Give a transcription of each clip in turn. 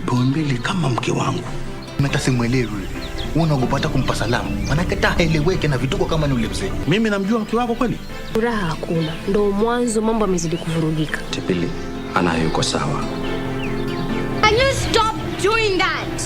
kipaumbele kama mke wangu. Mimi simuelewi. Unaogopata kumpa salamu. Manake taeleweke na vituko kama ni ule mzee. Mimi namjua mke wako kweli? Furaha hakuna. Ndio mwanzo mambo yamezidi kuvurugika. Tipili anayuko sawa. Can you stop doing that?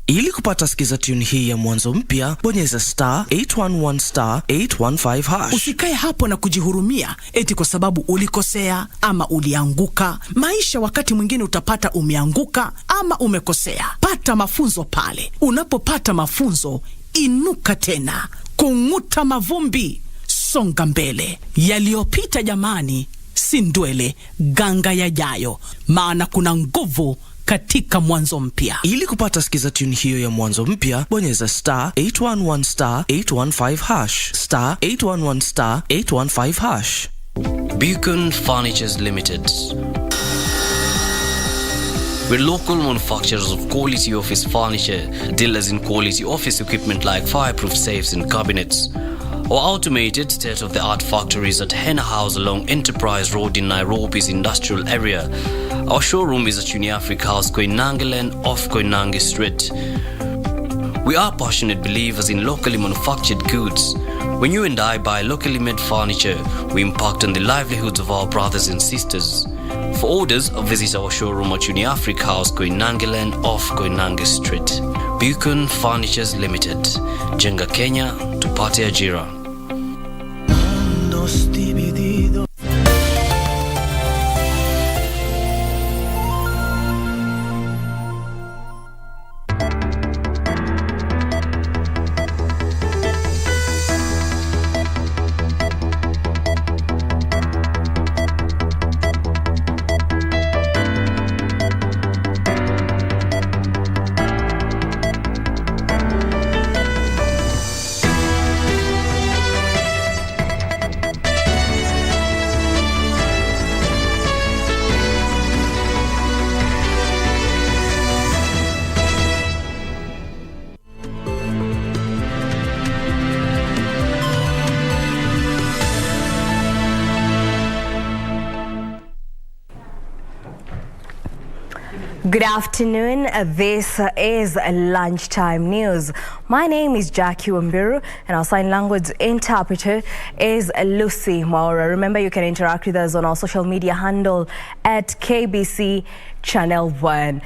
Ili kupata sikiza tune hii ya mwanzo mpya, bonyeza *811*815#. Usikae hapo na kujihurumia eti kwa sababu ulikosea ama ulianguka. Maisha wakati mwingine utapata umeanguka ama umekosea. Pata mafunzo pale. Unapopata mafunzo, inuka tena. Kung'uta mavumbi, songa mbele. Yaliyopita jamani, si ndwele, ganga yajayo. Maana kuna nguvu katika mwanzo mpya. Ili kupata sikiza tune hiyo ya mwanzo mpya, bonyeza *811*815#. *811*815#. Beacon Furnitures Limited. We're local manufacturers of quality office furniture, dealers in quality office equipment like fireproof safes and cabinets. Our automated state-of-the-art factories at Henna House along Enterprise Road in Nairobi's industrial area. Our showroom is at Uniafric House, Koinange Lane off Koinange Street. We are passionate believers in locally manufactured goods. When you and I buy locally made furniture, we impact on the livelihoods of our brothers and sisters. For orders, visit our showroom at Uniafric House, Koinange Lane off Koinange Street. Beacon Furnitures Limited. Jenga Kenya, tupate ajira. Good afternoon. This is Lunchtime News. My name is Jackie Wambiru and our sign language interpreter is Lucy Maura. Remember, you can interact with us on our social media handle at KBC Channel 1.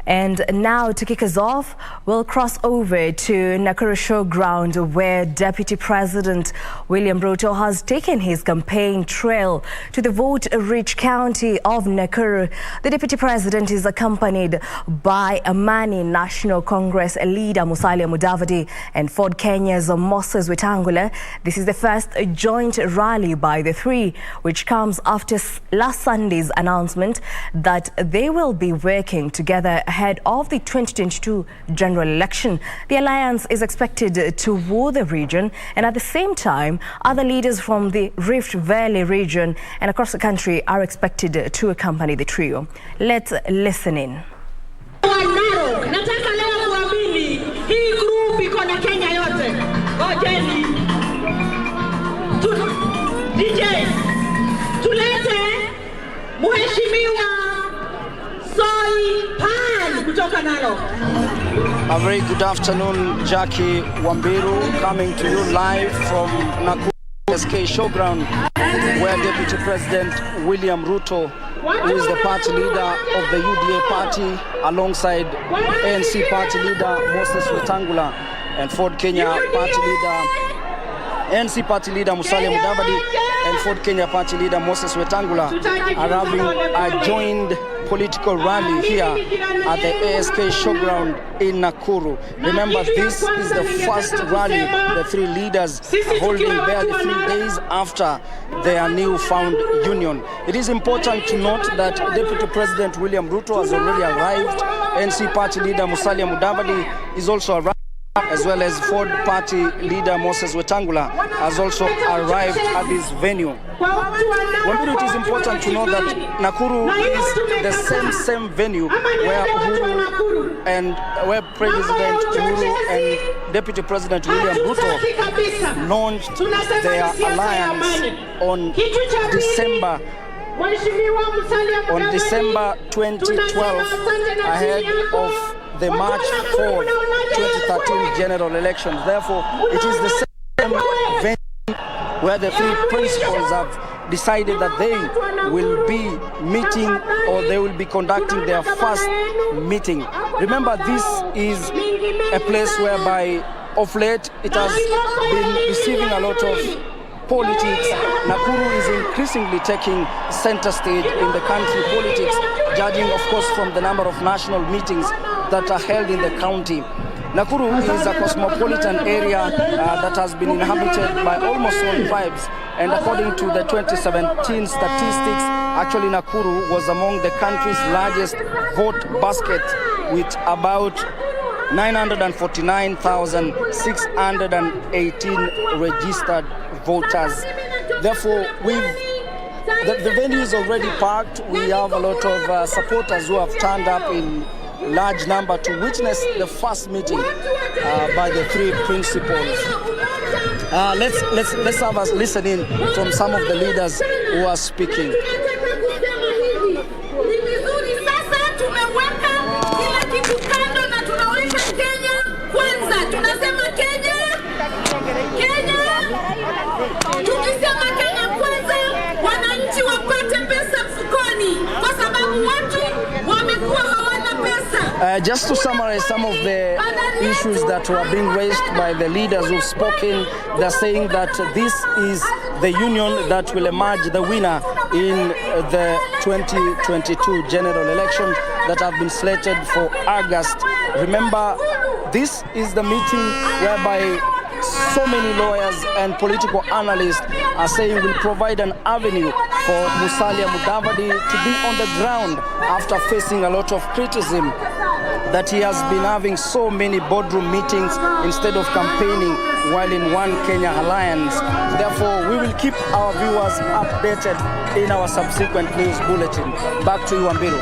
And now, to kick us off, we'll cross over to Nakuru Showground, where Deputy President William Ruto has taken his campaign trail to the vote-rich county of Nakuru. The Deputy President is accompanied by Amani National Congress leader Musalia Mudavadi and Ford Kenya's Moses Wetangula. This is the first joint rally by the three, which comes after last Sunday's announcement that they will be working together ahead of the 2022 general election. The alliance is expected to woo the region, and at the same time, other leaders from the Rift Valley region and across the country are expected to accompany the trio. Let's listen in. Nataka leo kuamini hii group iko na Kenya yote. Ngojeni. DJ tulete mheshimiwa kutoka nalo. A very good afternoon, Jackie Wambiru, coming to you live from Nakuru SK Showground, where Deputy President William Ruto, who is the party leader of the UDA party, alongside ANC party leader Moses Wetangula and Ford Kenya party leader, ANC party leader Musalia Mudavadi and Ford Kenya party leader Moses Wetangula are having a joined political rally here at the ASK Showground in Nakuru. Remember, this is the first rally the three leaders are holding barely 3 days after their newfound union. It is important to note that Deputy President William Ruto has already arrived. NC party leader Musalia Mudavadi is also arrived, as well as Ford party leader Moses Wetangula has also arrived at this venue. Wambiru, it is important to know that Nakuru is the same venue where Uhuru and where President Uhuru and Deputy President William Ruto launched their alliance on December 2012, ahead of the March 4th, 2013 general elections. Therefore, it is the same venue where the three principals have decided that they will be meeting, or they will be conducting their first meeting. Remember, this is a place whereby of late it has been receiving a lot of politics. Nakuru is increasingly taking center stage in the country politics, judging of course from the number of national meetings that are held in the county. Nakuru is a cosmopolitan area that has been inhabited by almost all tribes, and according to the 2017 statistics, actually Nakuru was among the country's largest vote basket with about 949,618 registered voters. Therefore, the venue is already packed. We have a lot of supporters who have turned up in large number to witness the first meeting by the three principals. Let's have us listen in from some of the leaders who are speaking. Just to summarize some of the issues that were being raised by the leaders who've spoken, they're saying that this is the union that will emerge the winner in the 2022 general election that have been slated for August. Remember, this is the meeting whereby so many lawyers and political analysts are saying will provide an avenue for Musalia Mudavadi to be on the ground after facing a lot of criticism that he has been having so many boardroom meetings instead of campaigning while in One Kenya Alliance. Therefore, we will keep our viewers updated in our subsequent news bulletin. Back to you, Wambiru.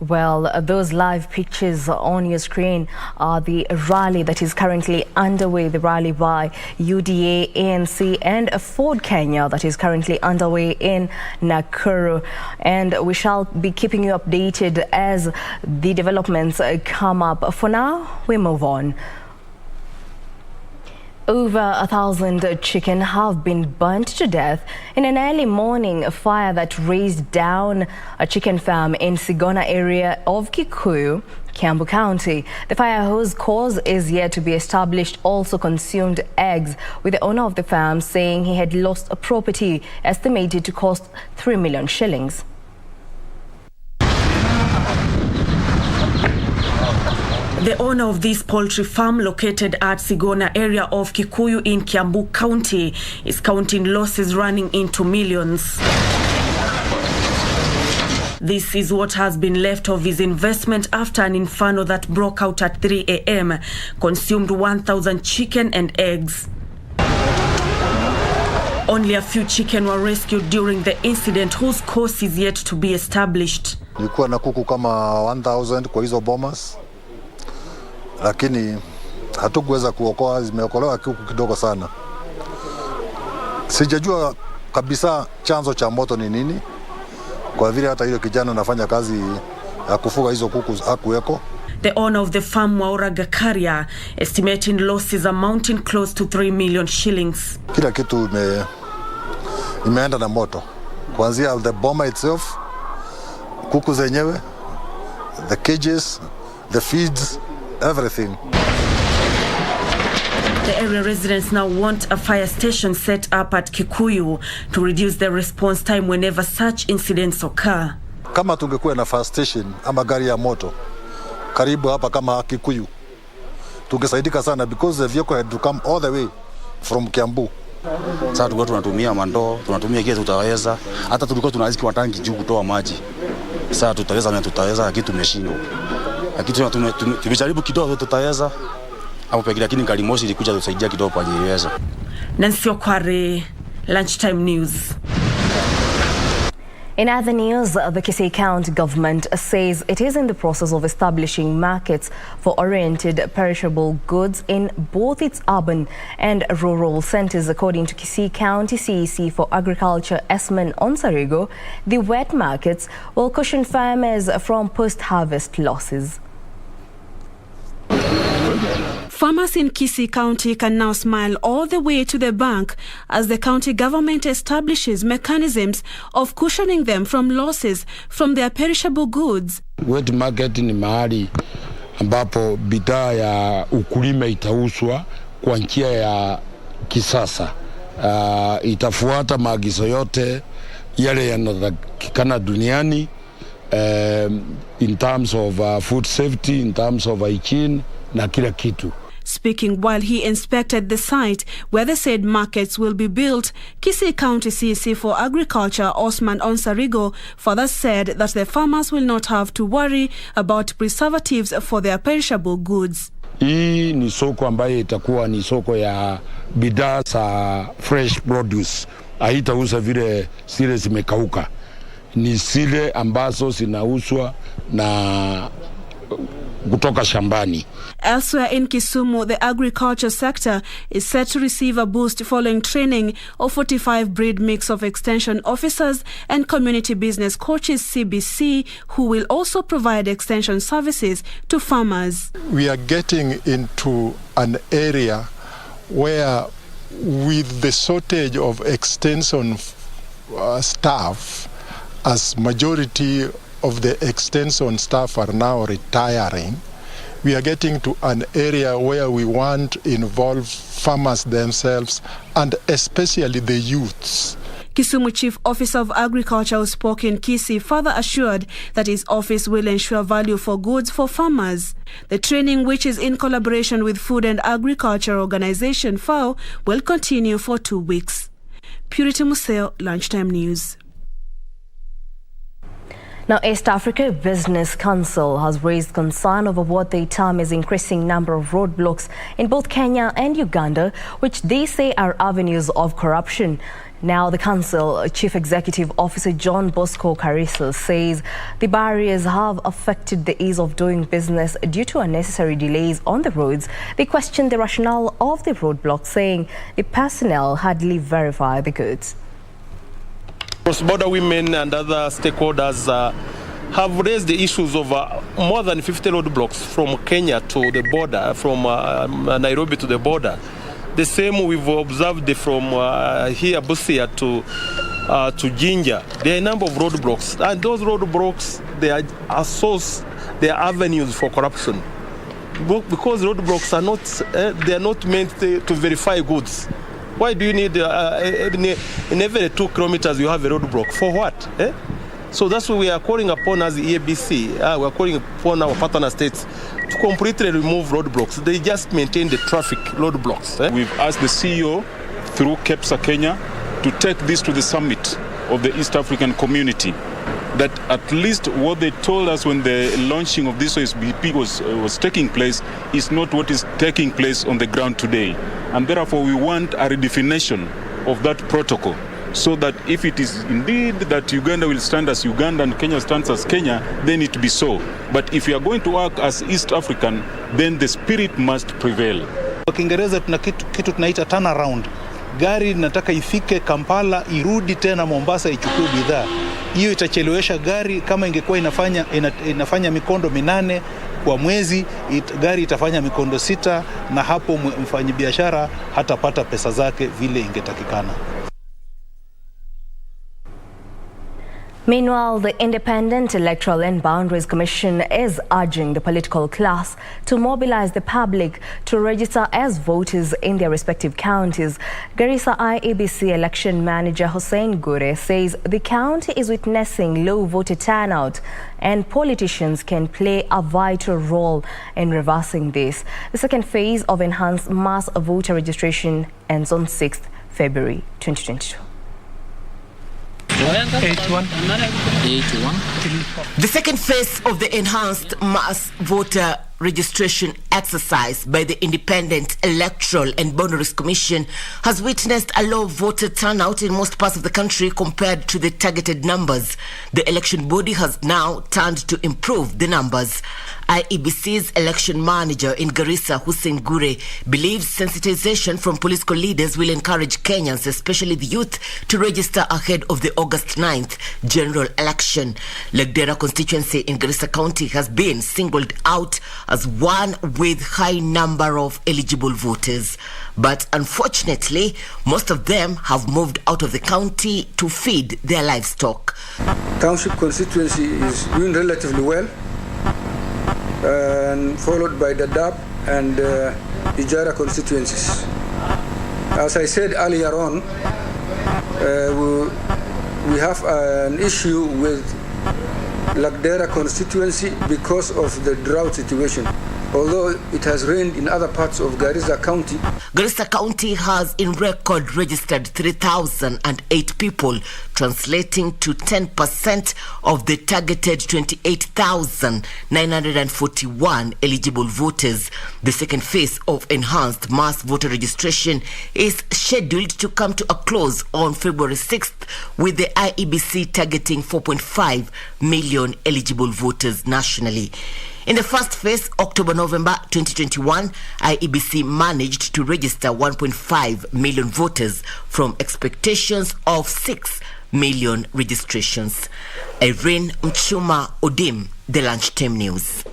Well, those live pictures on your screen are the rally that is currently underway, the rally by UDA, ANC and Ford Kenya that is currently underway in Nakuru. And we shall be keeping you updated as the developments come up. For now, we move on. Over 1,000 chicken have been burnt to death in an early morning fire that razed down a chicken farm in Sigona area of Kikuyu, Kiambu County. The fire, whose cause is yet to be established, also consumed eggs, with the owner of the farm saying he had lost a property estimated to cost 3 million shillings. The owner of this poultry farm located at Sigona area of Kikuyu in Kiambu County is counting losses running into millions. This is what has been left of his investment after an inferno that broke out at 3 a.m. consumed 1,000 chicken and eggs. Only a few chicken were rescued during the incident, whose cause is yet to be established. Nilikuwa na kuku kama 1,000 kwa hizo bomas, lakini hatukuweza kuokoa, zimeokolewa kuku kidogo sana. Sijajua kabisa chanzo cha moto ni nini, kwa vile hata hiyo kijana anafanya kazi ya kufuga hizo kuku hakuweko. The owner of the farm, Waura Gakaria, estimating losses amounting close to 3 million shillings. Kila kitu imeenda na moto, kuanzia the boma itself, kuku zenyewe, the cages, the feeds, everything. The area residents now want a fire station set up at Kikuyu to reduce the response time whenever such incidents occur. Kama tungekuwa na fire station ama gari ya moto karibu hapa kama Kikuyu, tungesaidika sana, because the vehicle had to come all the way from Kiambu. Sasa tulikuwa tunatumia mandoo, tunatumia kile tutaweza, hata tulikuwa tunaziki watangi juu kutoa maji. Sasa tutaweza kitu tumeshindwa. Lakini tumejaribu kidogo tutaweza. Hapo pekee, lakini Kalimoshi ilikuja tusaidia kidogo kwa jiweza. Nancy Okware, Lunchtime News. In other news, the Kisii County government says it is in the process of establishing markets for oriented perishable goods in both its urban and rural centres. According to Kisii County CEC for Agriculture Esman Onsarigo, the wet markets will cushion farmers from post-harvest losses. Farmers in Kisii County can now smile all the way to the bank as the county government establishes mechanisms of cushioning them from losses from their perishable goods. Wet market ni mahali ambapo bidhaa ya ukulima itauzwa kwa njia ya kisasa. Itafuata maagizo yote yale yanayotakikana duniani in terms of food safety, in terms of hygiene na kila kitu. Speaking while he inspected the site where the said markets will be built, Kisii County CEC for Agriculture Osman Onsarigo further said that the farmers will not have to worry about preservatives for their perishable goods. Hii ni soko ambayo itakuwa ni soko ya bidhaa za fresh produce. Haitauza vile zile zimekauka. Ni zile ambazo zinauzwa na kutoka shambani. Elsewhere in Kisumu, the agriculture sector is set to receive a boost following training of 45 breed mix of extension officers and community business coaches KBC, who will also provide extension services to farmers. We are getting into an area where, with the shortage of extension staff, as majority of the extension staff are now retiring, we are getting to an area where we want to involve farmers themselves and especially the youths. Kisumu Chief Officer of Agriculture who spoke in Kisii further assured that his office will ensure value for goods for farmers. The training, which is in collaboration with Food and Agriculture Organization FAO, will continue for 2 weeks. Purity Museo, Lunchtime News. Now, East Africa Business Council has raised concern over what they term as increasing number of roadblocks in both Kenya and Uganda, which they say are avenues of corruption. Now, the council Chief Executive Officer John Bosco Carissa says the barriers have affected the ease of doing business due to unnecessary delays on the roads. They question the rationale of the roadblocks, saying the personnel hardly verify the goods. Cross-border women and other stakeholders have raised the issues of more than 50 roadblocks from Kenya to the border, from Nairobi to the border. The same we've observed from here, Busia to Jinja. There are a number of roadblocks, and those roadblocks, they are avenues for corruption. Because roadblocks are not, they are not meant to verify goods. Why do you need, in every 2 kilometers you have a roadblock? For what? So that's why we are calling upon as the EABC, we are calling upon our partner states to completely remove roadblocks. They just maintain the traffic roadblocks. We've asked the CEO through KEPSA Kenya to take this to the summit of the East African community, that at least what they told us when the launching of this OSBP was taking place is not what is taking place on the ground today. And therefore we want a redefinition of that protocol, so that if it is indeed that Uganda will stand as Uganda and Kenya stands as Kenya, then it be so. But if we are going to work as East African, then the spirit must prevail. Kwa Kiingereza tuna kitu tunaita turnaround. Gari nataka ifike Kampala, irudi tena Mombasa ichukue bidhaa. Hiyo itachelewesha gari. Kama ingekuwa inafanya mikondo 8 kwa mwezi, gari itafanya mikondo 6, na hapo mfanyabiashara hatapata pesa zake vile ingetakikana. Meanwhile, the Independent Electoral and Boundaries Commission is urging the political class to mobilize the public to register as voters in their respective counties. Garissa IEBC election manager Hussein Gure says the county is witnessing low voter turnout and politicians can play a vital role in reversing this. The second phase of enhanced mass voter registration ends on 6th February 2022. The second phase of the enhanced mass voter registration exercise by the Independent Electoral and Boundaries Commission has witnessed a low voter turnout in most parts of the country compared to the targeted numbers. The election body has now turned to improve the numbers. IEBC's election manager in Garissa, Hussein Gure, believes sensitization from political leaders will encourage Kenyans, especially the youth, to register ahead of the August 9th general election. Lagdera constituency in Garissa County has been singled out as one with high number of eligible voters. But unfortunately, most of them have moved out of the county to feed their livestock. Township constituency is doing relatively well, and followed by the Dab and Ijara constituencies. As I said earlier on, we have an issue with Lagdera constituency because of the drought situation. Although it has rained in other parts of Garissa County. Garissa County has in record registered 3,008 people, translating to 10% of the targeted 28,941 eligible voters. The second phase of enhanced mass voter registration is scheduled to come to a close on February 6th, with the IEBC targeting 4.5 million eligible voters nationally. In the first phase, October-November 2021, IEBC managed to register 1.5 million voters from expectations of 6 million registrations. Irene Mchuma Odim, The Lunchtime News.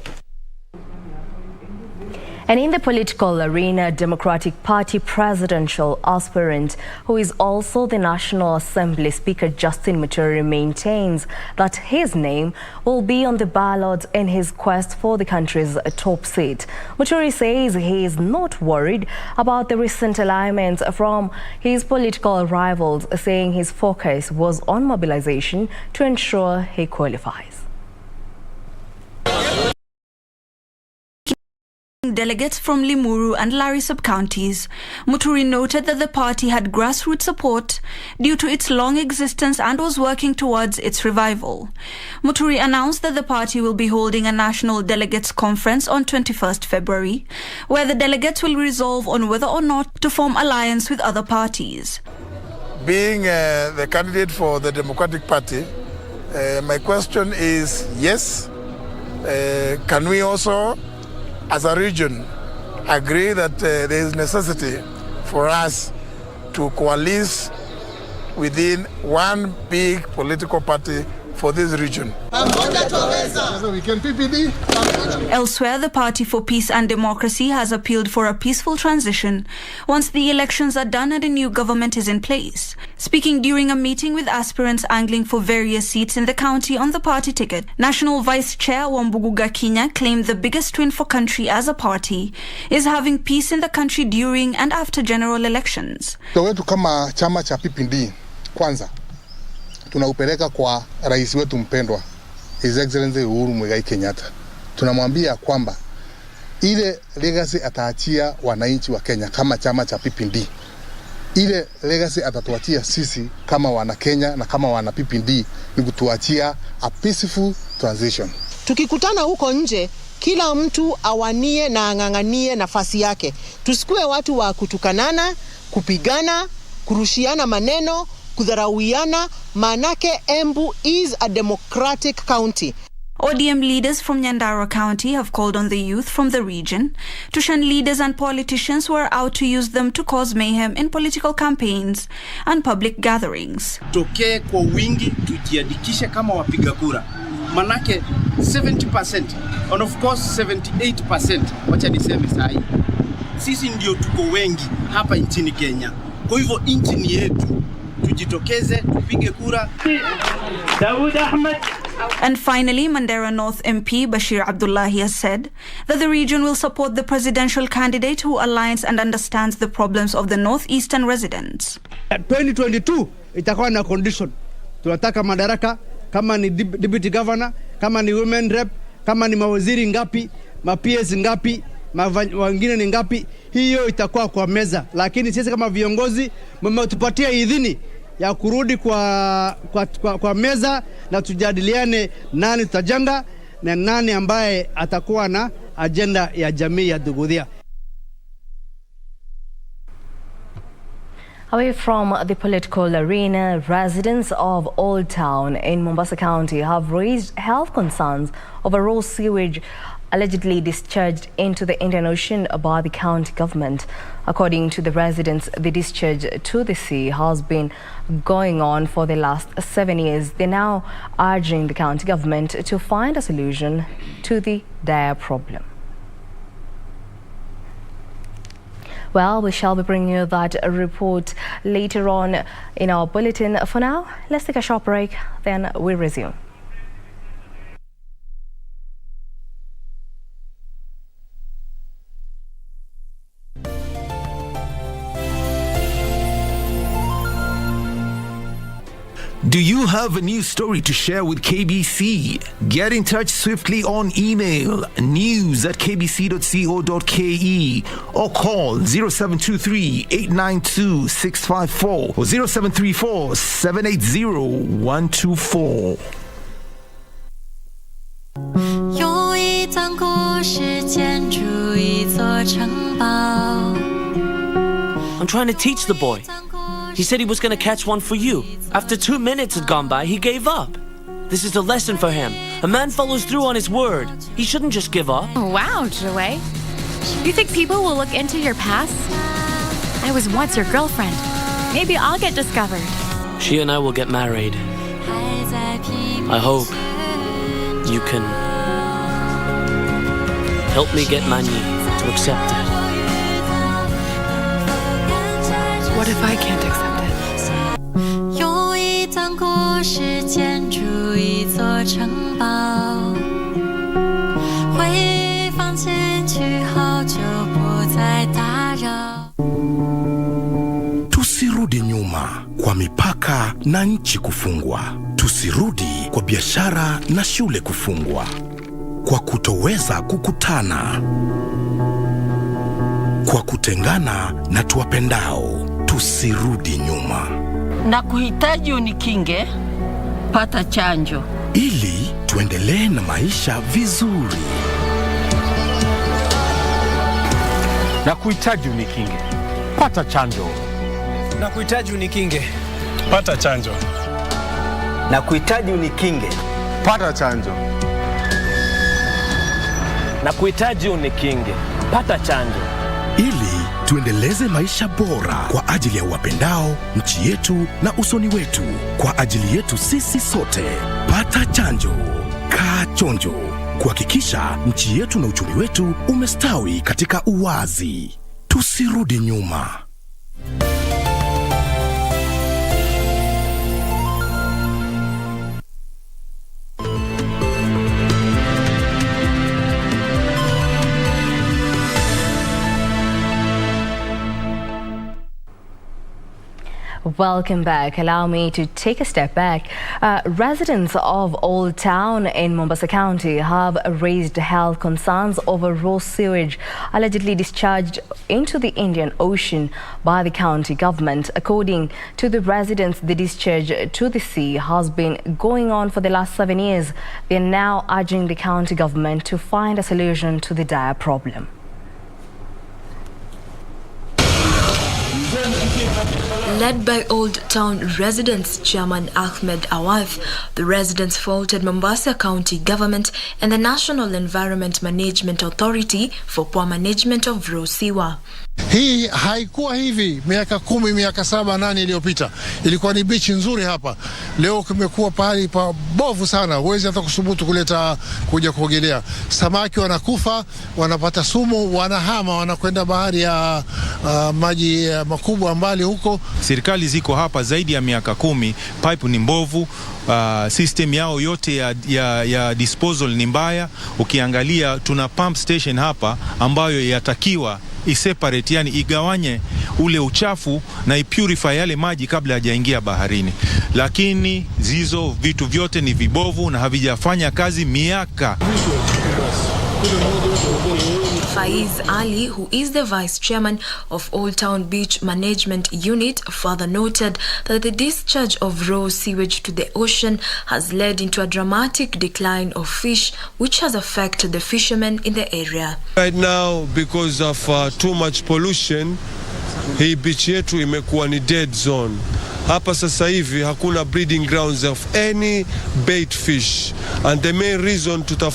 And in the political arena, Democratic Party presidential aspirant, who is also the National Assembly Speaker Justin Muturi, maintains that his name will be on the ballot in his quest for the country's top seat. Muturi says he is not worried about the recent alignments from his political rivals, saying his focus was on mobilization to ensure he qualifies. Delegates from Limuru and Lari sub-counties, Muturi noted that the party had grassroots support due to its long existence and was working towards its revival. Muturi announced that the party will be holding a national delegates conference on 21st February, where the delegates will resolve on whether or not to form alliance with other parties. Being the candidate for the Democratic Party, my question is, yes, can we also, as a region, agree that there is necessity for us to coalesce within one big political party for this region? Elsewhere, the Party for Peace and Democracy has appealed for a peaceful transition once the elections are done and a new government is in place. Speaking during a meeting with aspirants angling for various seats in the county on the party ticket, National Vice Chair Wambiru claimed the biggest win for country as a party is having peace in the country during and after general elections. Wetu kama chama cha PPD kwanza tunaupeleka kwa rais wetu mpendwa His Excellency Uhuru Muigai Kenyatta. Tunamwambia kwamba ile legacy ataachia wananchi wa Kenya kama chama cha PPD. Ile legacy atatuachia sisi kama wana Kenya na kama wana PPD ni kutuachia a peaceful transition. Tukikutana huko nje, kila mtu awanie na ang'ang'anie nafasi yake. Tusikue watu wa kutukanana, kupigana, kurushiana maneno, kudharauiana, manake Embu is a democratic county. ODM leaders from Nyandarua County have called on the youth from the region to shun leaders and politicians who are out to use them to cause mayhem in political campaigns and public gatherings. Tokee kwa wingi tujiandikishe kama wapiga kura. Manake 70% and of course 78%, wacha niseme sahi. Sisi ndio tuko wengi hapa nchini Kenya. Kwa hivyo nchi ni yetu. Tujitokeze, tupige kura. Daud Ahmed. And finally, Mandera North MP Bashir Abdullahi has said that the region will support the presidential candidate who aligns and understands the problems of the northeastern residents. 2022 itakuwa na condition. Tunataka madaraka kama ni deputy governor, kama ni women rep, kama ni mawaziri ngapi, ma-PS ngapi, wengine ni ngapi. Hiyo itakuwa kwa meza, lakini sisi kama viongozi mmetupatia idhini ya kurudi kwa meza na tujadiliane nani tutajanga na nani ambaye atakuwa agenda ya jamii ya Dugudhia. Away from the political arena, residents of Old Town in Mombasa County have raised health concerns over raw sewage allegedly discharged into the Indian Ocean by the county government. According to the residents, the discharge to the sea has been going on for the last 7 years. They're now urging the county government to find a solution to the dire problem. Well, we shall be bringing you that report later on in our bulletin. For now, let's take a short break, then we resume. Do you have a news story to share with KBC? Get in touch swiftly on email news@kbc.co.ke or call 0723-892-654 or 0734-780-124. 有一段故事建筑一座城堡 I'm trying to teach the boy. He said he was going to catch one for you. After 2 minutes had gone by, he gave up. This is a lesson for him. A man follows through on his word. He shouldn't just give up. Wow, Joey. You think people will look into your past? I was once your girlfriend. Maybe I'll get discovered. She and I will get married. I hope you can help me get Manny to accept it. What if I can't accept it? 有一段故事建筑一座城堡会放进去好久不再打扰 Tusirudi nyuma kwa mipaka na nchi kufungwa. Tusirudi kwa biashara na shule kufungwa. Kwa kutoweza kukutana. Kwa kutengana na tuwapendao. Tusirudi nyuma. Na kuhitaji unikinge, pata chanjo. Ili tuendelee na maisha vizuri. Na kuhitaji unikinge, pata chanjo. Na kuhitaji unikinge, pata chanjo. Na kuhitaji unikinge, pata chanjo. Na kuhitaji unikinge, pata chanjo. Ili tuendeleze maisha bora kwa ajili ya wapendao, nchi yetu na usoni wetu. Kwa ajili yetu sisi sote. Pata chanjo. Kaa chonjo. Kuhakikisha nchi yetu na uchumi wetu umestawi katika uwazi. Tusirudi nyuma. Welcome back. Allow me to take a step back. Residents of Old Town in Mombasa County have raised health concerns over raw sewage allegedly discharged into the Indian Ocean by the county government. According to the residents, the discharge to the sea has been going on for the last 7 years. They are now urging the county government to find a solution to the dire problem. Led by Old Town residents Chairman Ahmed Awath, the residents faulted Mombasa County Government and the National Environment Management Authority for poor management of raw sewer. Hii haikuwa hivi miaka 10, miaka 7, 8 iliyopita. Ilikuwa ni beach nzuri hapa. Leo kumekuwa pahali pa bovu sana. Huwezi hata kusubutu kuja kuogelea. Samaki wanakufa, wanapata sumu, wanahama, wanakwenda bahari ya maji makubwa mbali huko. Serikali ziko hapa zaidi ya miaka 10, pipe ni mbovu, system yao yote ya disposal ni mbaya. Ukiangalia tuna pump station hapa ambayo yatakiwa iseparate, yani igawanye ule uchafu na ipurify yale maji kabla hajaingia baharini, lakini zizo vitu vyote ni vibovu na havijafanya kazi miaka. Faiz Ali, who is the vice chairman of Old Town Beach Management Unit, further noted that the discharge of raw sewage to the ocean has led into a dramatic decline of fish, which has affected the fishermen in the area. Right now, because of too much pollution, hii beach yetu imekuwa ni dead zone. Hapa sasa hivi hakuna breeding grounds of any bait fish, and the main reason to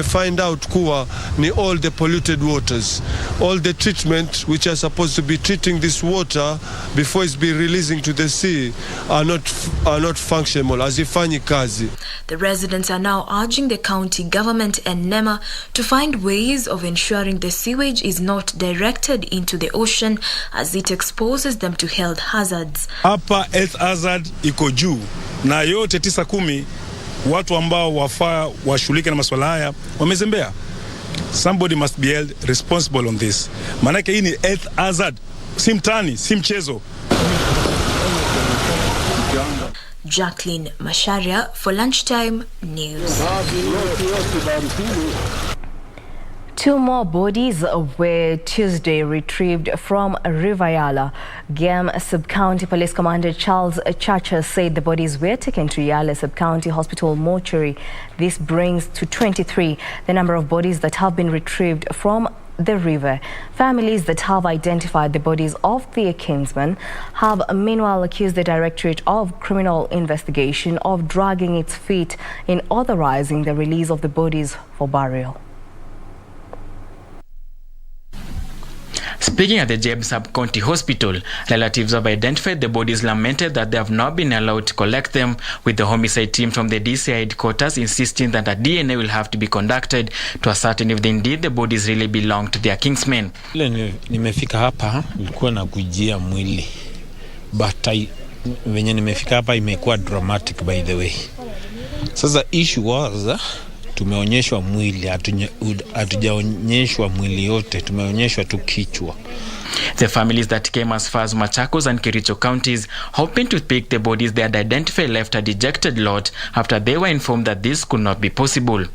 find out kuwa ni all the polluted waters, all the treatment which are supposed to be treating this water before it's be releasing to the sea are not functional, hazifanyi kazi. The residents are now urging the county government and NEMA to find ways of ensuring the sewage is not directed into the ocean as it exposes them to health hazards. Hapa health hazard iko juu na yote 9-10 watu ambao wafaa washughulike na masuala haya wamezembea. Somebody must be held responsible on this. Manake hii ni health hazard, si mtani, si mchezo. Jacqueline Masharia for Lunchtime News. 2 more bodies were Tuesday retrieved from River Yala. Game Sub-County Police Commander Charles Chacha said the bodies were taken to Yala Sub-County Hospital mortuary. This brings to 23 the number of bodies that have been retrieved from the river. Families that have identified the bodies of their kinsmen have meanwhile accused the Directorate of Criminal Investigation of dragging its feet in authorizing the release of the bodies for burial. Speaking at the Jeb Sub-County Hospital, relatives have identified the bodies lamented that they have not been allowed to collect them, with the homicide team from the DCI headquarters insisting that a DNA will have to be conducted to ascertain if indeed the bodies really belong to their kingsmen. Nimefika hapa nilikuwa na kujia mwili, but venye nimefika hapa imekuwa dramatic by the way. Sasa issue was tumeonyeshwa mwili, hatujaonyeshwa mwili yote, tumeonyeshwa tu kichwa. The families that came as far as Machakos and Kericho counties hoping to pick the bodies they had identified left a dejected lot after they were informed that this could not be possible.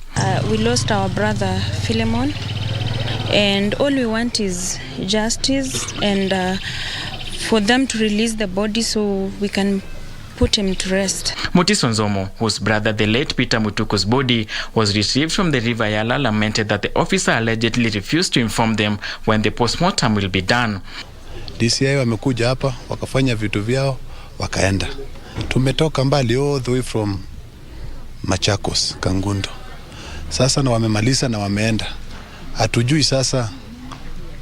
We lost our brother Philemon, and all we want is justice and for them to release the body so we can put him to rest. Mutiso Nzomo, whose brother the late Peter Mutuku's body was retrieved from the River Yala, lamented that the officer allegedly refused to inform them when the postmortem will be done. DCI wamekuja hapa wakafanya vitu vyao wakaenda. Tumetoka mbali all the way from Machakos, Kangundo. Sasa na wamemaliza na wameenda. Hatujui sasa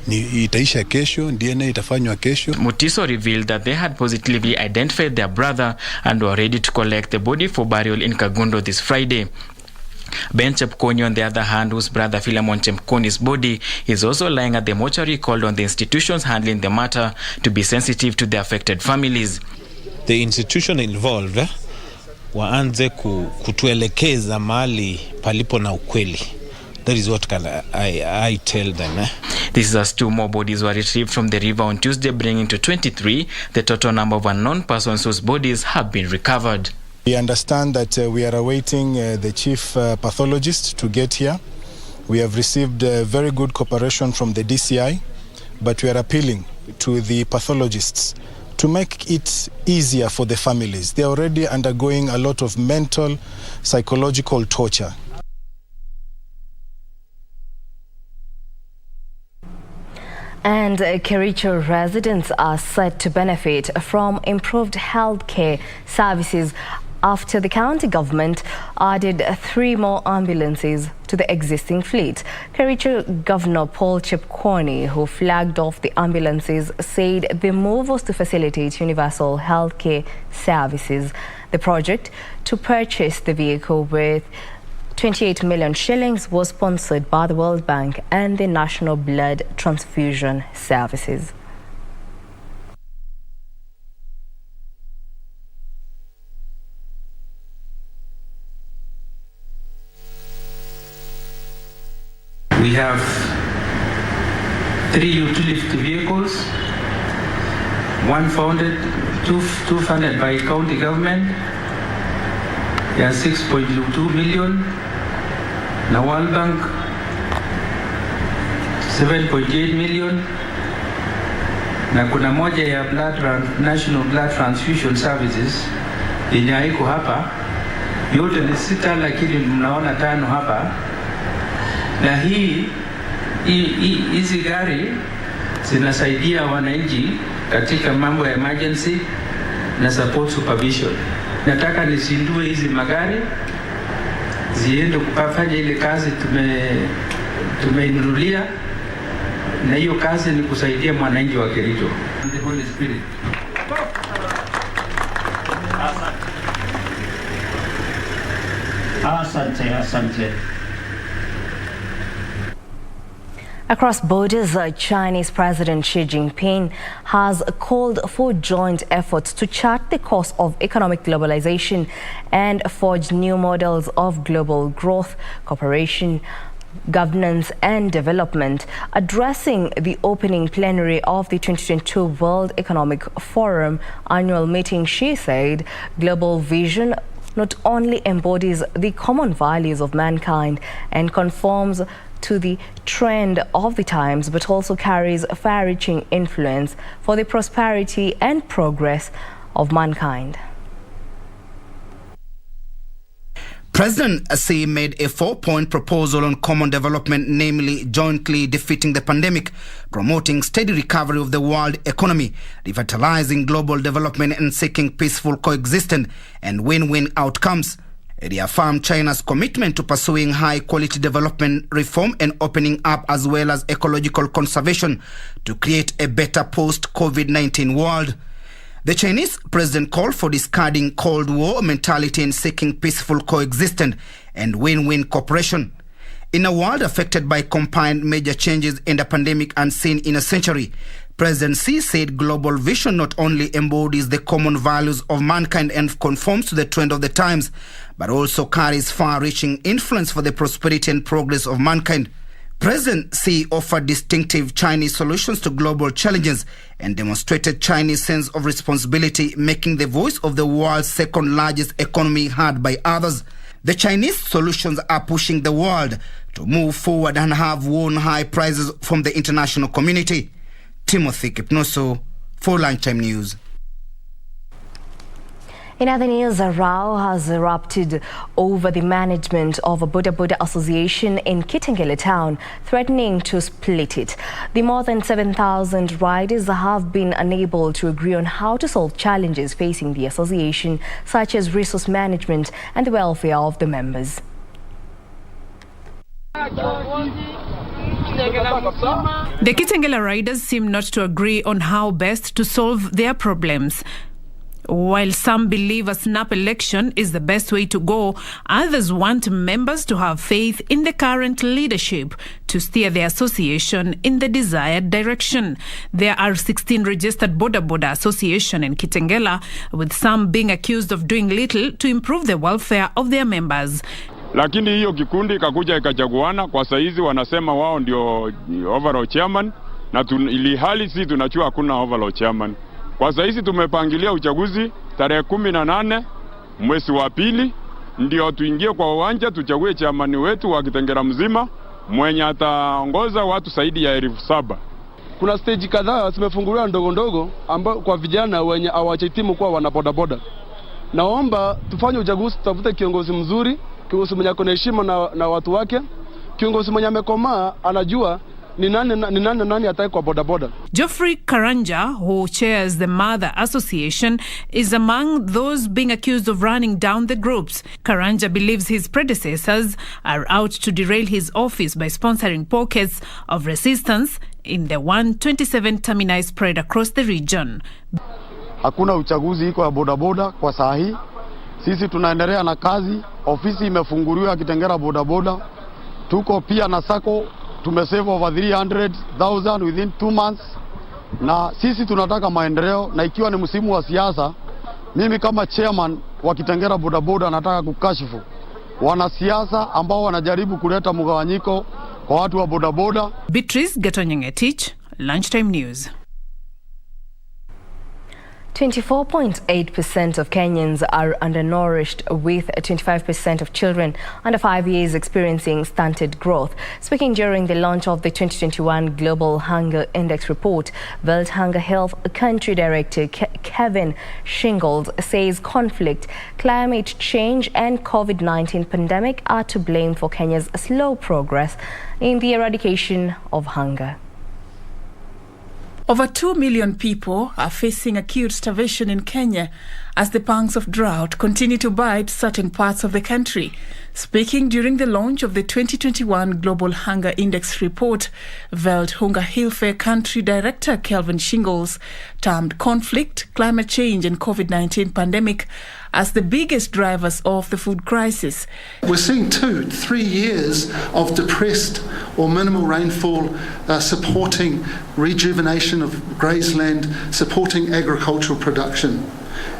ni itaisha kesho, DNA itafanywa kesho. Mutiso revealed that they had positively identified their brother and were ready to collect the body for burial in Kagundo this Friday. Ben Chepkoni, on the other hand, whose brother Philemon Chepkoni's body is also lying at the mortuary, called on the institutions handling the matter to be sensitive to the affected families. The institution involved waanze kutuelekeza mahali palipo na ukweli. That is what I tell them. This is as 2 more bodies were retrieved from the river on Tuesday, bringing to 23 the total number of unknown persons whose bodies have been recovered. We understand that we are awaiting the chief pathologist to get here. We have received very good cooperation from the DCI, but we are appealing to the pathologists to make it easier for the families. They are already undergoing a lot of mental, psychological torture. And Kericho residents are set to benefit from improved healthcare services after the county government added 3 more ambulances to the existing fleet. Kericho Governor Paul Chepkoni, who flagged off the ambulances, said the move was to facilitate universal healthcare services. The project to purchase the vehicle with 28 million shillings was sponsored by the World Bank and the National Blood Transfusion Services. We have 3 utility vehicles, one two funded by county government. They are 6.2 million. Now World Bank 7.8 million, na kuna moja ya National Blood Transfusion Services yenye haiko hapa. Yote ni 6, lakini mnaona 5 hapa. Na hizi gari zinasaidia wananchi katika mambo ya emergency na support supervision. Nataka nisindue hizi magari ziende kufanya ile kazi tumeinunulia, na hiyo kazi ni kusaidia mwananchi wa Kericho. The Holy Spirit. Asante. Across borders, Chinese President Xi Jinping has called for joint efforts to chart the course of economic globalization and forge new models of global growth, cooperation, governance and development. Addressing the opening plenary of the 2022 World Economic Forum annual meeting, Xi said global vision not only embodies the common values of mankind and conforms to the trend of the times, but also carries a far-reaching influence for the prosperity and progress of mankind. President Xi made a 4-point proposal on common development, namely jointly defeating the pandemic, promoting steady recovery of the world economy, revitalizing global development and seeking peaceful coexistence and win-win outcomes. It reaffirmed China's commitment to pursuing high-quality development, reform and opening up, as well as ecological conservation, to create a better post-COVID-19 world. The Chinese president called for discarding Cold War mentality and seeking peaceful coexistence and win-win cooperation. In a world affected by combined major changes and a pandemic unseen in a century, President Xi said global vision not only embodies the common values of mankind and conforms to the trend of the times, but also carries far-reaching influence for the prosperity and progress of mankind. President Xi offered distinctive Chinese solutions to global challenges and demonstrated Chinese sense of responsibility, making the voice of the world's second largest economy heard by others. The Chinese solutions are pushing the world to move forward and have won high prizes from the international community. Timothy Kipnoso for Lunchtime News. In other news, a row has erupted over the management of a Bodaboda association in Kitengela town, threatening to split it. The more than 7,000 riders have been unable to agree on how to solve challenges facing the association, such as resource management and the welfare of the members. The Kitengela riders seem not to agree on how best to solve their problems. While some believe a snap election is the best way to go, others want members to have faith in the current leadership to steer the association in the desired direction. There are 16 registered Bodaboda association in Kitengela, with some being accused of doing little to improve the welfare of their members. Lakini hiyo kikundi ikakuja ikachaguana, kwa saizi wanasema wao ndio overall chairman, na ili hali si tunachua hakuna overall chairman. Kwa saizi tumepangilia uchaguzi tarehe 18 mwezi wa pili, ndio tuingie kwa uwanja tuchague chairman wetu wa Kitengela mzima mwenye ataongoza watu zaidi ya 7,000. Kuna stage kadhaa zimefunguliwa ndogo ndogo ambao kwa vijana wenye hawachitimu kwa wana bodaboda. Naomba tufanye uchaguzi, tutafute kiongozi mzuri, kiongozi mwenye ako na heshima na watu wake, kiongozi mwenye amekomaa anajua ni nani atake kwa bodaboda. Geoffrey Karanja, who chairs the Mother Association, is among those being accused of running down the groups. Karanja believes his predecessors are out to derail his office by sponsoring pockets of resistance in the 127 termini spread across the region. Hakuna uchaguzi iko ya bodaboda kwa saa hii. Sisi tunaendelea na kazi, ofisi imefunguliwa Kitengela bodaboda. Tuko pia na sako, tumesave over 300,000 within 2 months. Na sisi tunataka maendeleo, na ikiwa ni msimu wa siasa, mimi kama chairman wa Kitengela bodaboda nataka kukashifu wanasiasa ambao wanajaribu kuleta mgawanyiko kwa watu wa bodaboda. Beatrice Gatonyengetich, Lunchtime News. 24.8% of Kenyans are undernourished, with 25% of children under 5 years experiencing stunted growth. Speaking during the launch of the 2021 Global Hunger Index report, World Hunger Health Country Director Kevin Shingles says conflict, climate change and COVID-19 pandemic are to blame for Kenya's slow progress in the eradication of hunger. Over 2 million people are facing acute starvation in Kenya as the pangs of drought continue to bite certain parts of the country. Speaking during the launch of the 2021 Global Hunger Index report, World Hunger Health Country Director Kelvin Shingles termed conflict, climate change and COVID-19 pandemic as the biggest drivers of the food crisis. We're seeing 2-3 years of depressed or minimal rainfall supporting rejuvenation of grazeland, supporting agricultural production.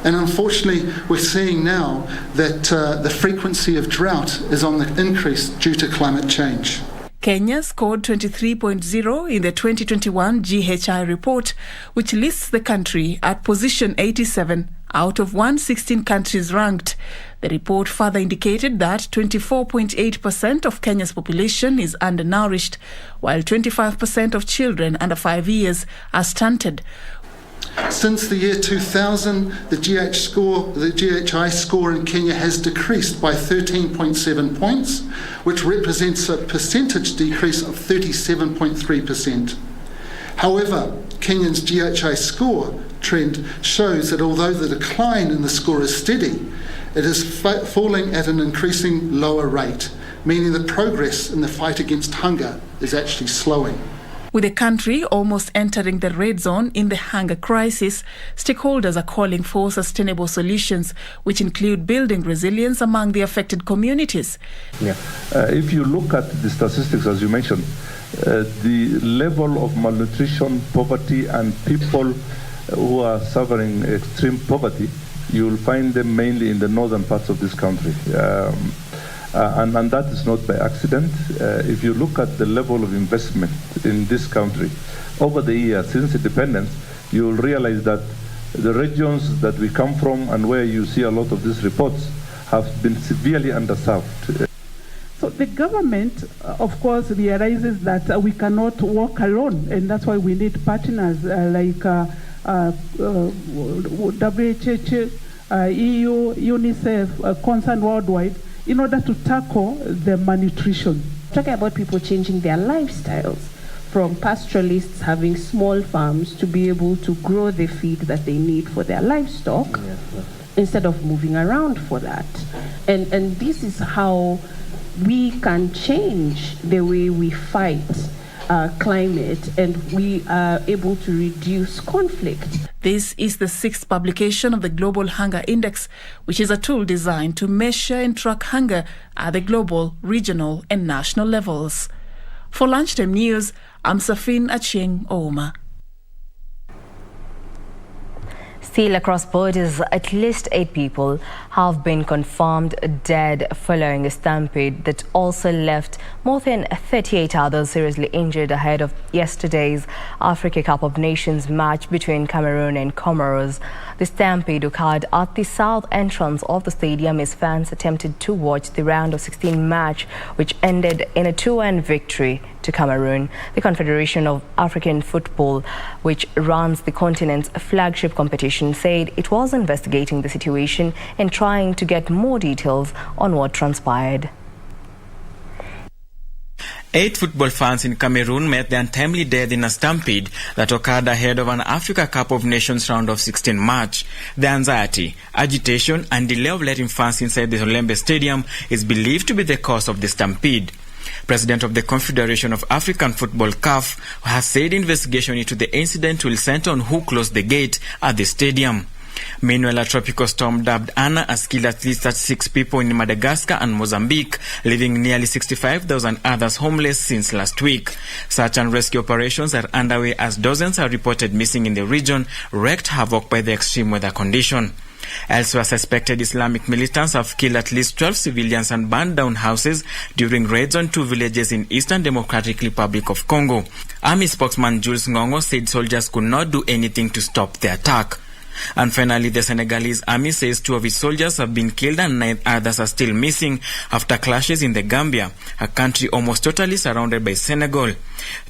And unfortunately, we're seeing now that the frequency of drought is on the increase due to climate change. Kenya scored 23.0 in the 2021 GHI report, which lists the country at position 87 out of 116 countries ranked. The report further indicated that 24.8% of Kenya's population is undernourished, while 25% of children under 5 years are stunted. Since the year 2000, the GHI score in Kenya has decreased by 13.7 points, which represents a percentage decrease of 37.3%. However, Kenya's GHI score trend shows that although the decline in the score is steady, it is falling at an increasing lower rate, meaning that progress in the fight against hunger is actually slowing. With the country almost entering the red zone in the hunger crisis, stakeholders are calling for sustainable solutions, which include building resilience among the affected communities. If you look at the statistics, as you mentioned, the level of malnutrition, poverty, and people who are suffering extreme poverty, you will find them mainly in the northern parts of this country. And that is not by accident. If you look at the level of investment in this country over the years since independence, you will realize that the regions that we come from and where you see a lot of these reports have been severely underserved. So the government, of course, realizes that we cannot walk alone, and that's why we need partners like WHH, EU, UNICEF, Concerned Worldwide, in order to tackle the malnutrition. Talking about people changing their lifestyles from pastoralists having small farms to be able to grow the feed that they need for their livestock instead of moving around for that. And this is how we can change the way we fight climate, and we are able to reduce conflict. This is the 6th publication of the Global Hunger Index, which is a tool designed to measure and track hunger at the global, regional and national levels. For Lunchtime News, I'm Safin Achieng Ouma. Still across borders, at least 8 people have been confirmed dead following a stampede that also left more than 38 others seriously injured ahead of yesterday's Africa Cup of Nations match between Cameroon and Comoros. The stampede occurred at the south entrance of the stadium as fans attempted to watch the round of 16 match, which ended in a 2-1 victory to Cameroon. The Confederation of African Football, which runs the continent's flagship competition, said it was investigating the situation and trying to get more details on what transpired. 8 football fans in Cameroon met their untimely death in a stampede that occurred ahead of an Africa Cup of Nations round of 16 match. The anxiety, agitation and delay of letting fans inside the Olembe Stadium is believed to be the cause of the stampede. President of the Confederation of African Football, CAF, has said investigation into the incident will center on who closed the gate at the stadium. Meanwhile, a tropical storm dubbed Anna has killed at least 36 people in Madagascar and Mozambique, leaving nearly 65,000 others homeless since last week. Search and rescue operations are underway as dozens are reported missing in the region, wreaked havoc by the extreme weather condition. Elsewhere, suspected Islamic militants have killed at least 12 civilians and burned down houses during raids on 2 villages in Eastern Democratic Republic of Congo. Army spokesman Jules Ngongo said soldiers could not do anything to stop the attack. And finally, the Senegalese army says 2 of its soldiers have been killed and 9 others are still missing after clashes in the Gambia, a country almost totally surrounded by Senegal.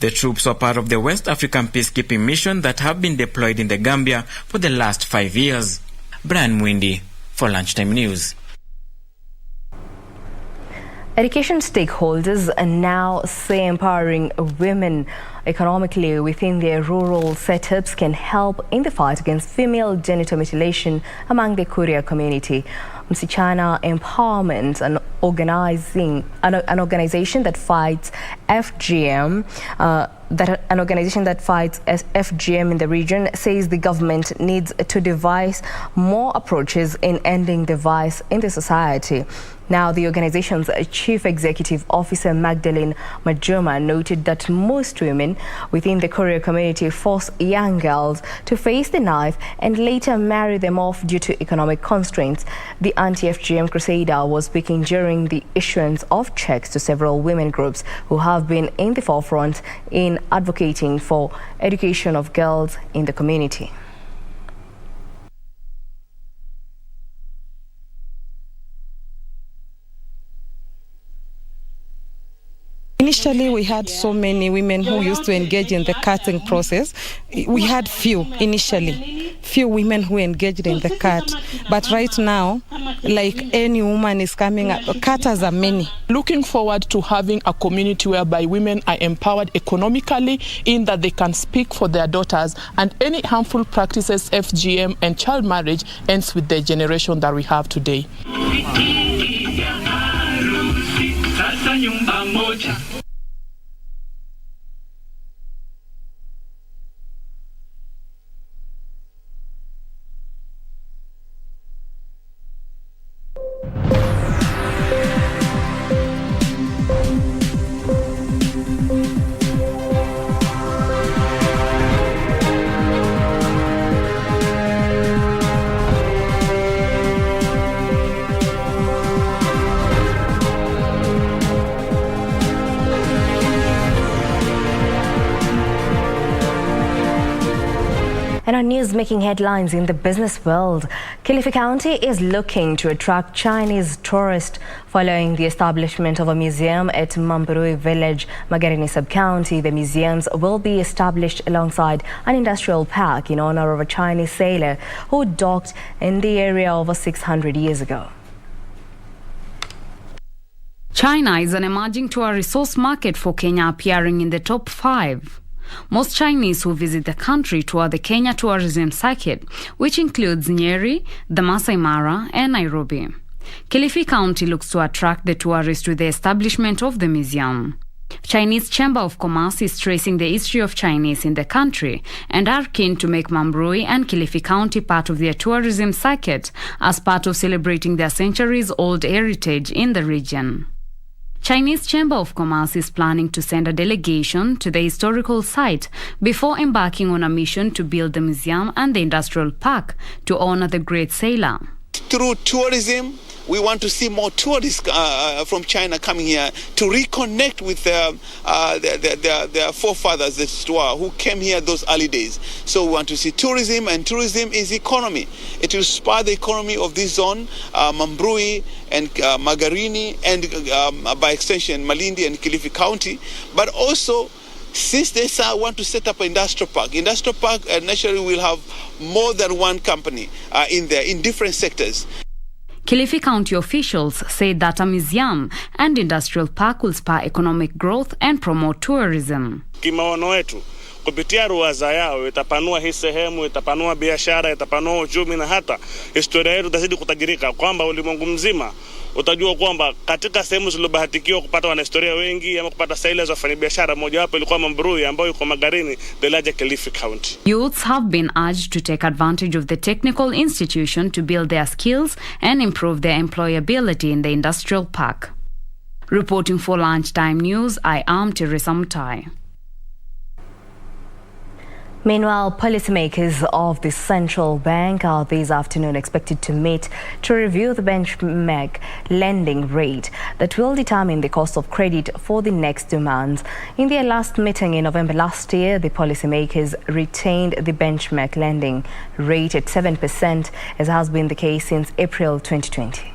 The troops are part of the West African peacekeeping mission that have been deployed in the Gambia for the last 5 years. Brian Mwindi for Lunchtime News. Education stakeholders are now say empowering women economically within their rural setups can help in the fight against female genital mutilation among the Korea community. Msichana Empowerment, an organization that fights FGM, FGM in the region, says the government needs to devise more approaches in ending the vice in the society. Now, the organization's chief executive officer, Magdalene Majoma, noted that most women within the Korea community force young girls to face the knife and later marry them off due to economic constraints. The anti-FGM crusader was speaking during the issuance of checks to several women groups who have been in the forefront in advocating for education of girls in the community. Initially, we had so many women who used to engage in the cutting process. We had few women who engaged in the cut. But right now, like any woman is coming up, cutters are many. Looking forward to having a community whereby women are empowered economically in that they can speak for their daughters, and any harmful practices, FGM and child marriage ends with the generation that we have today. And our news making headlines in the business world. Kilifi County is looking to attract Chinese tourists following the establishment of a museum at Wambiru village, Magarini sub-county. The museums will be established alongside an industrial park in honor of a Chinese sailor who docked in the area over 600 years ago. China is an emerging tourist resource market for Kenya, appearing in the top 5. Most Chinese who visit the country tour the Kenya tourism circuit, which includes Nyeri, the Masai Mara and Nairobi. Kilifi County looks to attract the tourists with the establishment of the museum. Chinese Chamber of Commerce is tracing the history of Chinese in the country and are keen to make Wambiru and Kilifi County part of their tourism circuit as part of celebrating their centuries-old heritage in the region. Chinese Chamber of Commerce is planning to send a delegation to the historical site before embarking on a mission to build the museum and the industrial park to honor the great sailor. Through tourism, we want to see more tourists from China coming here to reconnect with their forefathers who came here those early days. So we want to see tourism, and tourism is economy. It will spur the economy of this zone, Wambiru and Magarini, and by extension Malindi and Kilifi County. But also, since they want to set up an industrial park naturally will have more than one company in there in different sectors. Kilifi County officials say that a museum and industrial park will spur economic growth and promote tourism. Kimaono wetu kupitia ruwaza yao itapanua hii sehemu, itapanua biashara, itapanua uchumi, na hata historia yetu itazidi kutajirika, kwamba ulimwengu mzima utajua kwamba katika sehemu zilizobahatikiwa kupata wanahistoria wengi ama kupata sailors wafanya biashara, moja wapo ilikuwa Wambiru ambayo iko Magarini, the larger Kilifi County. Youths have been urged to take advantage of the technical institution to build their skills and improve their employability in the industrial park. Reporting for Lunchtime News, I am Teresa Mutai. Meanwhile, policymakers of the central bank are this afternoon expected to meet to review the benchmark lending rate that will determine the cost of credit for the next 2 months. In their last meeting in November last year, the policymakers retained the benchmark lending rate at 7%, as has been the case since April 2020.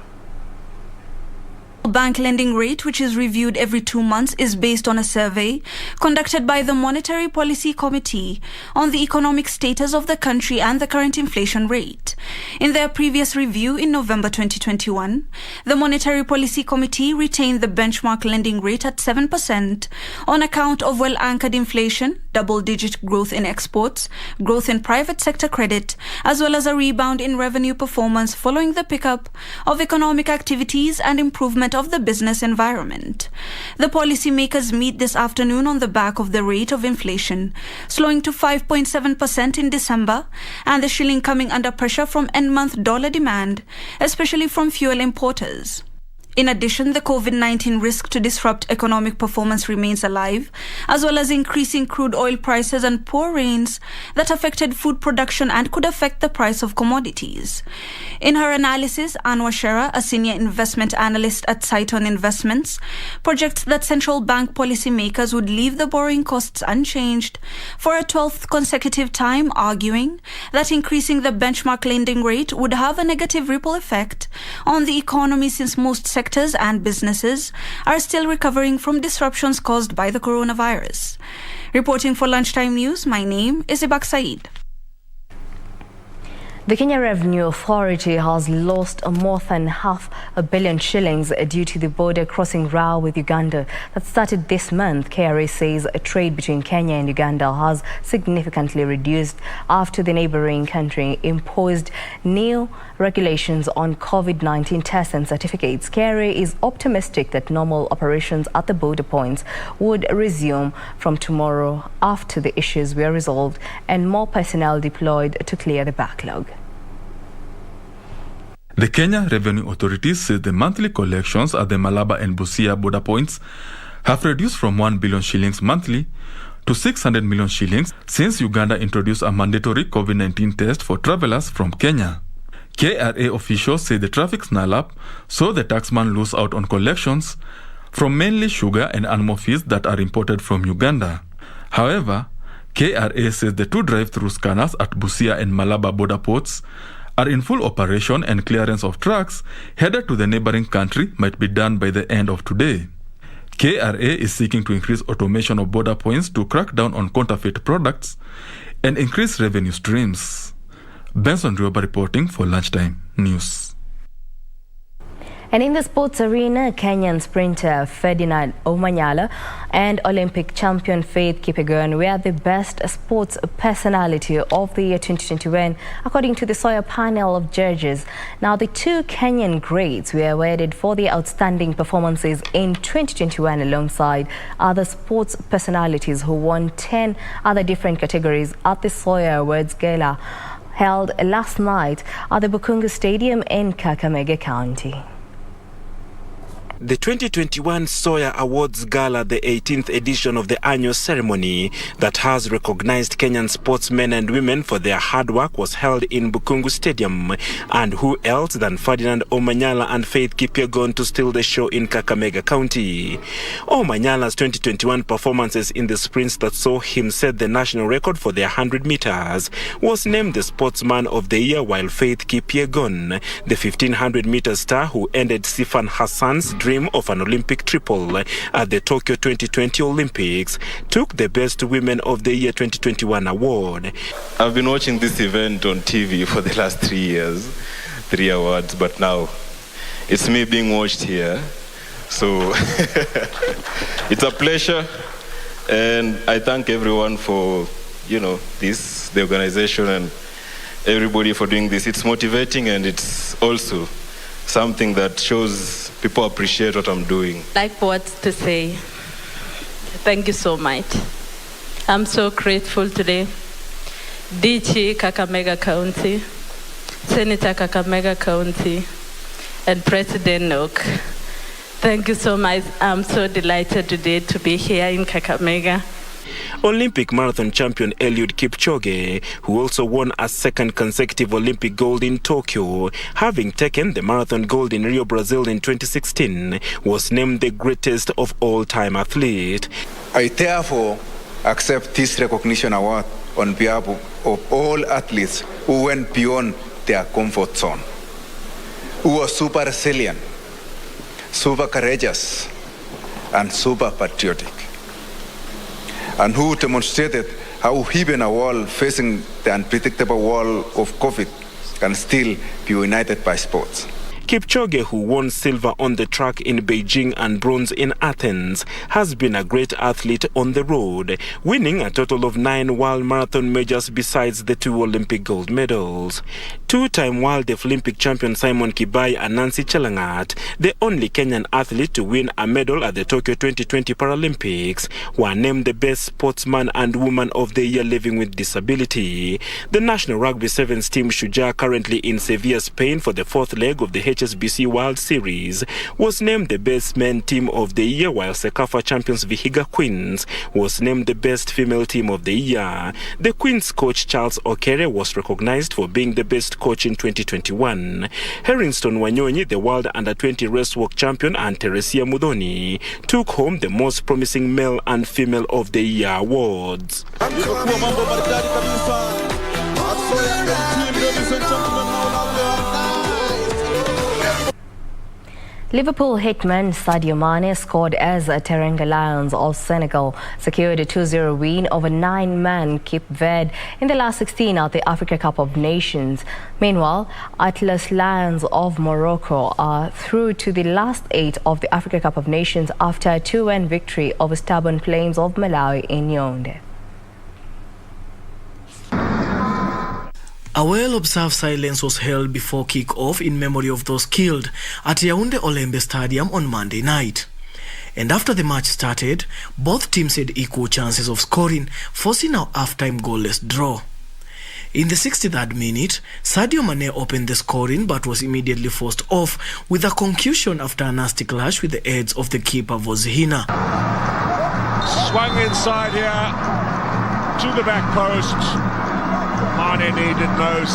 Bank lending rate, which is reviewed every 2 months, is based on a survey conducted by the Monetary Policy Committee on the economic status of the country and the current inflation rate. In their previous review in November 2021, the Monetary Policy Committee retained the benchmark lending rate at 7% on account of well-anchored inflation, double-digit growth in exports, growth in private sector credit, as well as a rebound in revenue performance following the pickup of economic activities and improvement of the business environment. The policymakers meet this afternoon on the back of the rate of inflation slowing to 5.7% in December and the shilling coming under pressure from end-month dollar demand, especially from fuel importers. In addition, the COVID-19 risk to disrupt economic performance remains alive, as well as increasing crude oil prices and poor rains that affected food production and could affect the price of commodities. In her analysis, Anwar Shera, a senior investment analyst at Saiton Investments, projects that central bank policymakers would leave the borrowing costs unchanged for a 12th consecutive time, arguing that increasing the benchmark lending rate would have a negative ripple effect on the economy since most sectors and businesses are still recovering from disruptions caused by the coronavirus. Reporting for Lunchtime News, my name is Ibak Saeed. The Kenya Revenue Authority has lost more than $500 million due to the border crossing row with Uganda that started this month. KRA says trade between Kenya and Uganda has significantly reduced after the neighboring country imposed new regulations on COVID-19 tests and certificates. KRA is optimistic that normal operations at the border points would resume from tomorrow after the issues were resolved and more personnel deployed to clear the backlog. The Kenya Revenue Authorities says the monthly collections at the Malaba and Busia border points have reduced from 1 billion shillings monthly to 600 million shillings since Uganda introduced a mandatory COVID-19 test for travelers from Kenya. KRA officials say the traffic snarl-up saw the taxman lose out on collections from mainly sugar and animal feeds that are imported from Uganda. However, KRA says the 2 drive-through scanners at Busia and Malaba border ports are in full operation and clearance of trucks headed to the neighboring country might be done by the end of today. KRA is seeking to increase automation of border points to crack down on counterfeit products and increase revenue streams. Benson Rioba reporting for Lunchtime News. And in the sports arena, Kenyan sprinter Ferdinand Omanyala and Olympic champion Faith Kipyegon were the best sports personality of the year 2021, according to the Sawyer panel of judges. Now, the 2 Kenyan greats were awarded for their outstanding performances in 2021 alongside other sports personalities who won 10 other different categories at the Sawyer Awards Gala held last night at the Bukungu Stadium in Kakamega County. The 2021 Sawyer Awards Gala, the 18th edition of the annual ceremony that has recognized Kenyan sportsmen and women for their hard work, was held in Bukungu Stadium. And who else than Ferdinand Omanyala and Faith Kipyegon to steal the show in Kakamega County. Omanyala's 2021 performances in the sprints that saw him set the national record for their 100 meters was named the Sportsman of the Year, while Faith Kipyegon, the 1500-meter star who ended Sifan Hassan's dream of an Olympic triple at the Tokyo 2020 Olympics, took the Best Women of the Year 2021 award. I've been watching this event on TV for the last 3 years, 3 awards, but now it's me being watched here. So it's a pleasure, and I thank everyone for, the organization and everybody for doing this. It's motivating, and it's also something that shows people appreciate what I'm doing. Like what to say. Thank you so much. I'm so grateful today. DG Kakamega County, Senator Kakamega County, and President Nook. Thank you so much. I'm so delighted today to be here in Kakamega. Olympic marathon champion Eliud Kipchoge, who also won a second consecutive Olympic gold in Tokyo, having taken the marathon gold in Rio, Brazil in 2016, was named the greatest of all-time athlete. I therefore accept this recognition award on behalf of all athletes who went beyond their comfort zone, who were super resilient, super courageous, and super patriotic, and who demonstrated how even a world facing the unpredictable world of COVID can still be united by sports. Kipchoge, who won silver on the track in Beijing and bronze in Athens, has been a great athlete on the road, winning a total of 9 world marathon majors besides the 2 Olympic gold medals. 2-time world Olympic champion Simon Kibai and Nancy Chelangat, the only Kenyan athlete to win a medal at the Tokyo 2020 Paralympics, were named the best sportsman and woman of the year living with disability. The national rugby sevens team Shujaa, currently in Sevilla, Spain for the 4th leg of the HSBC World Series, was named the best men team of the year, while Sekafa champions Vihiga Queens was named the best female team of the year. The Queens coach Charles Okere was recognized for being the best coach in 2021. Heringston Wanyonyi, the world under-20 racewalk champion, and Teresia Mudhoni took home the most promising male and female of the year awards. Liverpool hitman Sadio Mane scored as Teranga Lions of Senegal secured a 2-0 win over 9-man Cape Verde in the last 16 at the Africa Cup of Nations. Meanwhile, Atlas Lions of Morocco are through to the last 8 of the Africa Cup of Nations after a 2-1 victory over Stubborn Flames of Malawi in Yaoundé. A well-observed silence was held before kick-off in memory of those killed at Yaoundé Olembe Stadium on Monday night. And after the match started, both teams had equal chances of scoring, forcing a half-time goalless draw. In the 63rd minute, Sadio Mane opened the scoring but was immediately forced off with a concussion after a nasty clash with the heads of the keeper Vozihina. Swung inside here to the back post. Mane needed no